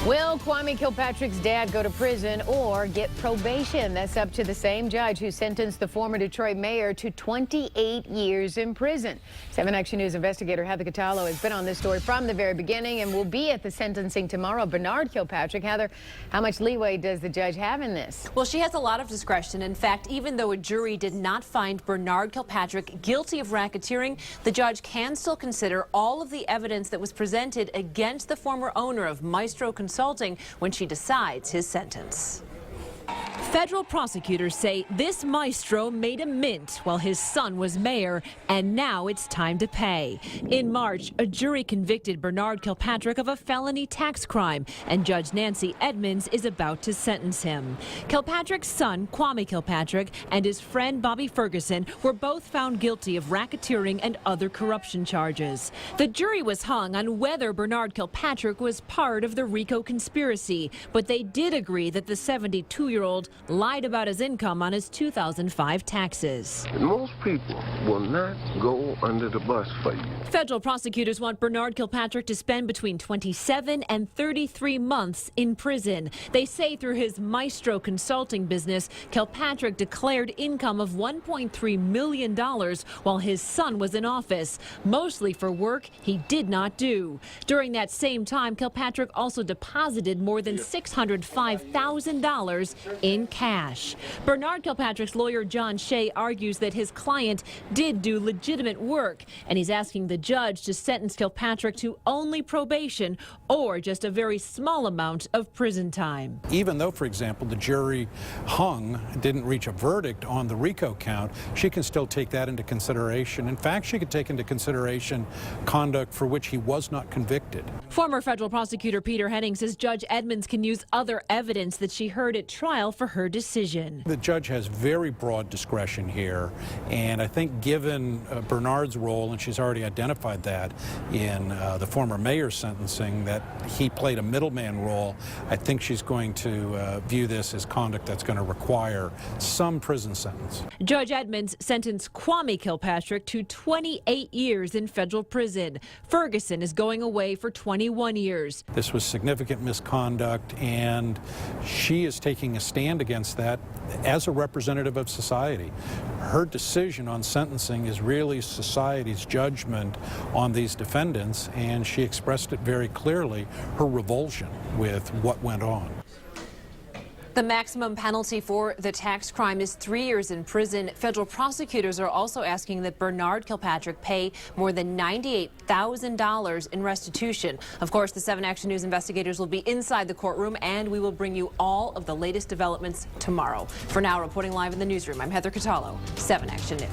Will Kwame Kilpatrick's dad go to prison or get probation? That's up to the same judge who sentenced the former Detroit mayor to 28 years in prison. 7 Action News investigator Heather Catallo has been on this story from the very beginning and will be at the sentencing tomorrow. Bernard Kilpatrick. Heather, how much leeway does the judge have in this? Well, she has a lot of discretion. In fact, even though a jury did not find Bernard Kilpatrick guilty of racketeering, the judge can still consider all of the evidence that was presented against the former owner of Maestro Consulting when she decides his sentence. Federal prosecutors say this maestro made a mint while his son was mayor, and now it's time to pay. In March, a jury convicted Bernard Kilpatrick of a felony tax crime, and Judge Nancy Edmonds is about to sentence him. Kilpatrick's son, Kwame Kilpatrick, and his friend Bobby Ferguson were both found guilty of racketeering and other corruption charges. The jury was hung on whether Bernard Kilpatrick was part of the RICO conspiracy, but they did agree that the 72-year-old lied about his income on his 2005 taxes. Most people will not go under the bus for you. Federal prosecutors want Bernard Kilpatrick to spend between 27 and 33 months in prison. They say through his Maestro Consulting business, Kilpatrick declared income of $1.3 million while his son was in office, mostly for work he did not do. During that same time, Kilpatrick also deposited more than $605,000 in cash. Bernard Kilpatrick's lawyer John Shea argues that his client did do legitimate work, and he's asking the judge to sentence Kilpatrick to only probation or just a very small amount of prison time. Even though, for example, the jury didn't reach a verdict on the RICO count, she can still take that into consideration. In fact, she could take into consideration conduct for which he was not convicted. Former federal prosecutor Peter Henning says Judge Edmonds can use other evidence that she heard at trial for her decision. The judge has very broad discretion here, and I think given Bernard's role, and she's already identified that in the former mayor's sentencing, that he played a middleman role, I think she's going to view this as conduct that's going to require some prison sentence. Judge Edmonds sentenced Kwame Kilpatrick to 28 years in federal prison. Ferguson is going away for 21 years. This was significant misconduct, and she is taking a stand against that as a representative of society. Her decision on sentencing is really society's judgment on these defendants, and she expressed it very clearly, her revulsion with what went on. The maximum penalty for the tax crime is 3 years in prison. Federal prosecutors are also asking that Bernard Kilpatrick pay more than $98,000 in restitution. Of course, the 7 Action News investigators will be inside the courtroom, and we will bring you all of the latest developments tomorrow. For now, reporting live in the newsroom, I'm Heather Catallo, 7 Action News.